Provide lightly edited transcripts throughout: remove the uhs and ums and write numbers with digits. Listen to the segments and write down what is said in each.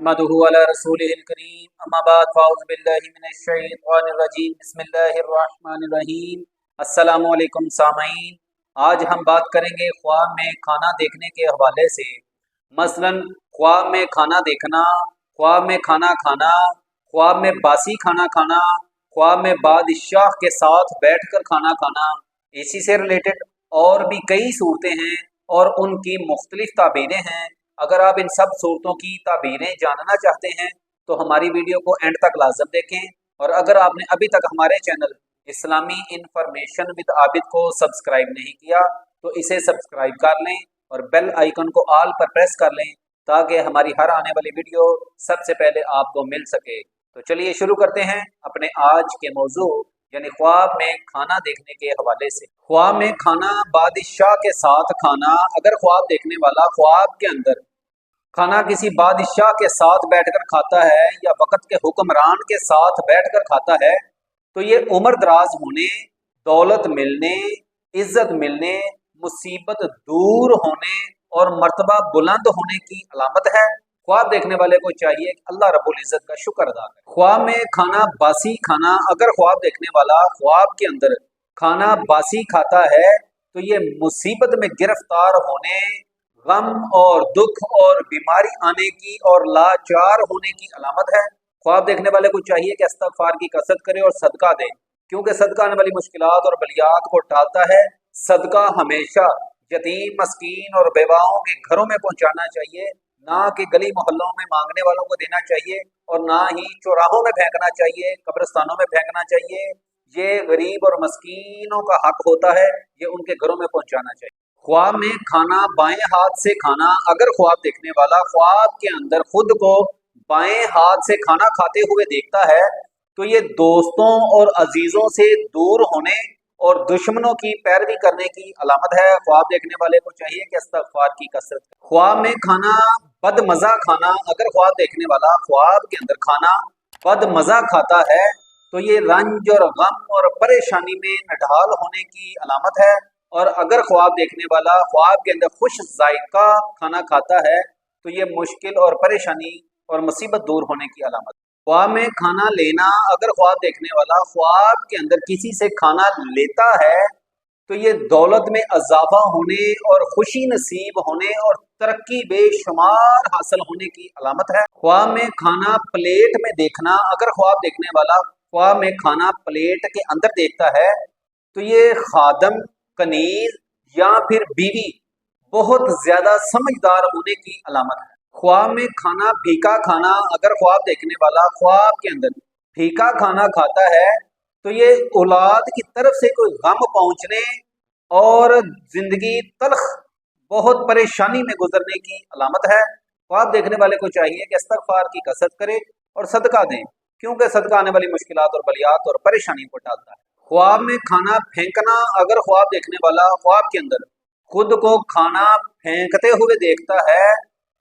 नहमदुहु अला रसूलिहिल करीम अम्मा बाद फ़ाउज़ु बिल्लाहि मिनश शैतानिर रजीम बिस्मिल्लाहिर रहमानिर रहीम। अस्सलामु अलैकुम सामईन। आज हम बात करेंगे ख्वाब में खाना देखने के हवाले से। मसलन ख्वाब में खाना देखना, ख्वाब में खाना खाना, ख्वाब में बासी खाना खाना, ख्वाब में बादशाह के साथ बैठकर खाना खाना। इसी से रिलेटेड और भी कई सूरतें हैं और उनकी मुख्तलिफ ताबीरें हैं। अगर आप इन सब सूरतों की ताबीरें जानना चाहते हैं तो हमारी वीडियो को एंड तक लाजम देखें, और अगर आपने अभी तक हमारे channel Islami information with Abid को सब्सक्राइब नहीं किया तो इसे सब्सक्राइब कर लें और बेल आइकन को ऑल पर प्रेस कर लें ताकि हमारी हर आने वाली वीडियो सबसे पहले आपको मिल सके। तो चलिए शुरू करते हैं अपने आज के मौजू यानी ख्वाब में खाना देखने के हवाले से। ख्वाब में खाना, बादशाह के साथ खाना। अगर ख्वाब देखने वाला ख्वाब के अंदर खाना किसी बादशाह के साथ बैठकर खाता है या वक़्त के हुक्मरान के साथ बैठकर खाता है तो ये उम्र दराज होने, दौलत मिलने, इज्जत मिलने, मुसीबत दूर होने और मर्तबा बुलंद होने की अलामत है। ख्वाब देखने वाले को चाहिए कि अल्लाह रब्बुल इज्जत का शुक्र अदा करे। ख्वाब में खाना, बासी खाना। अगर ख्वाब देखने वाला ख्वाब के अंदर खाना बासी खाता है तो ये मुसीबत में गिरफ्तार होने, गम और दुख और बीमारी आने की और लाचार होने की अलामत है। ख्वाब देखने वाले को चाहिए कि इस्तिग़फ़ार की कसरत करे और सदका दे, क्योंकि सदका आने वाली मुश्किलात और बलियात को टालता है। सदका हमेशा यतीम, मस्कीन और बेवाओं के घरों में पहुंचाना चाहिए, ना कि गली मोहल्लों में मांगने वालों को देना चाहिए और ना ही चौराहों में फेंकना चाहिए, कब्रिस्तानों में फेंकना चाहिए। ये गरीब और मस्कीनों का हक होता है, ये उनके घरों में पहुंचाना चाहिए। ख्वाब में खाना, बाएं हाथ से खाना। अगर ख्वाब देखने वाला ख्वाब के अंदर खुद को बाएं हाथ से खाना खाते हुए देखता है तो ये दोस्तों और अजीजों से दूर होने और दुश्मनों की पैरवी करने की अलामत है। ख्वाब देखने वाले को चाहिए कि इस्तिग़फ़ार की कसरत करे। ख्वाब में खाना, बदमज़ा खाना। अगर ख्वाब देखने वाला ख्वाब के अंदर खाना बदमज़ा खाता है तो ये रंज और गम और परेशानी में नढाल होने की अलामत है। और अगर ख्वाब देखने वाला ख्वाब के अंदर खुश जायका खाना खाता है तो ये मुश्किल और परेशानी और मुसीबत दूर होने की अलामत। ख्वाब में खाना लेना। अगर ख्वाब देखने वाला ख्वाब के अंदर किसी से खाना लेता है तो ये दौलत में इजाफा होने और खुशी नसीब होने और तरक्की बेशुमार हासिल होने की अलामत है। ख्वाब में खाना प्लेट में देखना। अगर ख्वाब देखने वाला ख्वाब में खाना प्लेट के अंदर देखता है तो ये खादम, कनीज या फिर बीवी बहुत ज्यादा समझदार होने की अलामत है। ख्वाब में खाना फीका खाना। अगर ख्वाब देखने वाला ख्वाब के अंदर फीका खाना खाता है तो ये औलाद की तरफ से कोई गम पहुंचने और जिंदगी तल्ख, बहुत परेशानी में गुजरने की अलामत है। ख्वाब देखने वाले को चाहिए कि इस्तिग़फ़ार की कसरत करे और सदका दें, क्योंकि सदका आने वाली मुश्किलात और बलियात और परेशानी को टालता है। ख्वाब में खाना फेंकना। अगर ख्वाब देखने वाला ख्वाब के अंदर खुद को खाना फेंकते हुए देखता है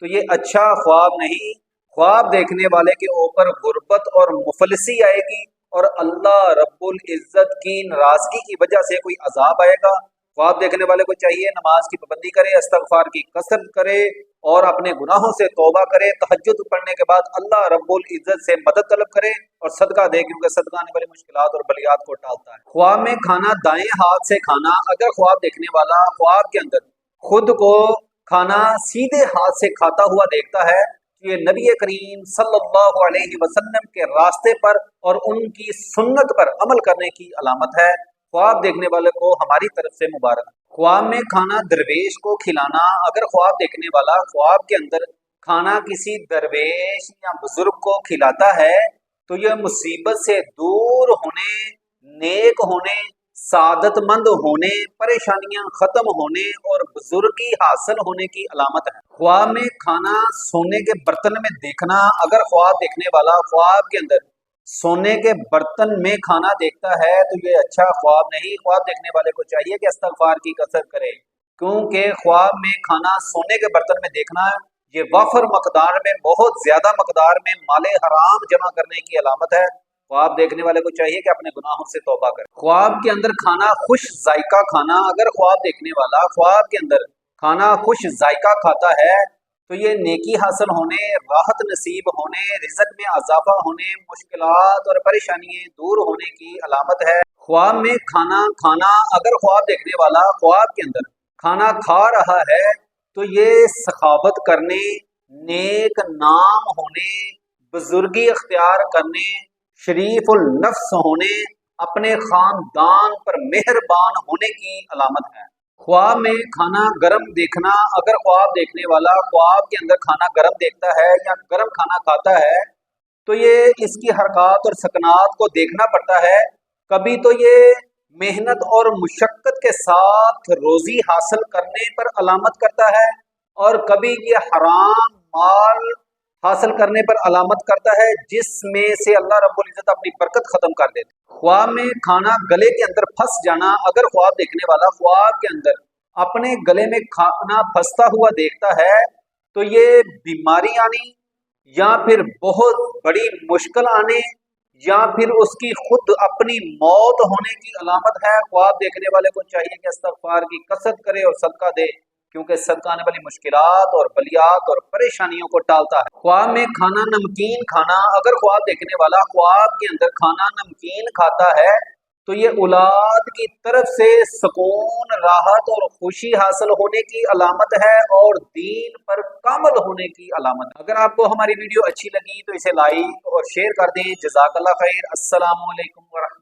तो ये अच्छा ख्वाब नहीं। ख्वाब देखने वाले के ऊपर गुर्बत और मुफलिसी आएगी और अल्लाह रब्बुल इज्जत की नाराजगी की वजह से कोई अजाब आएगा। ख्वाब देखने वाले को चाहिए नमाज की पाबंदी करे, इस्तिग़फ़ार की कसरत करे और अपने गुनाहों से तौबा करे। तहज्जुद पढ़ने के बाद अल्लाह रब्बुल इज्जत से मदद तलब करे और सदका दे, क्योंकि सदका आने वाली मुश्किलात और बलियात को टालता है। ख्वाब में खाना दाएं हाथ से खाना। अगर ख्वाब देखने वाला ख्वाब के अंदर खुद को खाना सीधे हाथ से खाता हुआ देखता है तो ये नबी करीम सल्लल्लाहु अलैहि वसल्लम के रास्ते पर और उनकी सुन्नत पर अमल करने की अलामत है। ख्वाब देखने वाले को हमारी तरफ से मुबारक। ख्वाब में खाना दरवेश को खिलाना। अगर ख्वाब देखने वाला ख्वाब के अंदर खाना किसी दरवेश या बुजुर्ग को खिलाता है तो यह मुसीबत से दूर होने, नेक होने, सादतमंद होने, परेशानियां खत्म होने और बुजुर्गी हासिल होने की अलामत है। ख्वाब में खाना सोने के बर्तन में देखना। अगर ख्वाब देखने वाला ख्वाब के अंदर सोने के बर्तन में खाना देखता है तो ये अच्छा ख्वाब नहीं। ख्वाब देखने वाले को चाहिए कि इस्तिग़फ़ार की कसरत करे, क्योंकि ख्वाब में खाना सोने के बर्तन में देखना ये वफर मकदार में, बहुत ज्यादा मकदार में माले हराम जमा करने की अलामत है। ख्वाब देखने वाले को चाहिए कि अपने गुनाहों से तौबा करे। ख्वाब के अंदर खाना खुश जायका खाना। अगर ख्वाब देखने वाला ख्वाब के अंदर खाना खुश जायका खाता है تو یہ نیکی حاصل ہونے، راحت نصیب ہونے، رزق میں اضافہ ہونے، مشکلات اور پریشانیاں دور ہونے کی علامت ہے۔ خواب میں کھانا اگر خواب دیکھنے والا خواب کے اندر کھانا کھا رہا ہے تو یہ سخاوت کرنے، نیک نام ہونے، بزرگی اختیار کرنے، شریف النفس ہونے، اپنے خاندان پر مہربان ہونے کی علامت ہے۔ خواب میں کھانا گرم دیکھنا، اگر خواب دیکھنے والا خواب کے اندر کھانا گرم دیکھتا ہے یا گرم کھانا کھاتا ہے تو یہ اس کی حرکات اور سکنات کو دیکھنا پڑتا ہے۔ کبھی تو یہ محنت اور مشقت کے ساتھ روزی حاصل کرنے پر علامت کرتا ہے، اور کبھی یہ حرام مال حاصل کرنے پر علامت کرتا ہے جس میں سے اللہ رب العزت اپنی برکت ختم کر دیتے۔ خواب میں کھانا گلے کے اندر پھنس جانا، اگر خواب دیکھنے والا خواب کے اندر اپنے گلے میں کھانا پھنستا ہوا دیکھتا ہے تو یہ بیماری آنی یا پھر بہت بڑی مشکل آنے یا پھر اس کی خود اپنی موت ہونے کی علامت ہے۔ خواب دیکھنے والے کو چاہیے کہ استغفار کی کثرت کرے اور صدقہ دے، کیونکہ صدقہ آنے والی مشکلات اور بلیات اور پریشانیوں کو ٹالتا ہے۔ خواب میں کھانا نمکین کھانا، اگر خواب دیکھنے والا خواب کے اندر کھانا نمکین کھاتا ہے تو یہ اولاد کی طرف سے سکون، راحت اور خوشی حاصل ہونے کی علامت ہے اور دین پر کامل ہونے کی علامت ہے۔ اگر آپ کو ہماری ویڈیو اچھی لگی تو اسے لائک اور شیئر کر دیں۔ جزاک اللہ خیر۔ السلام علیکم ورحمۃ اللہ۔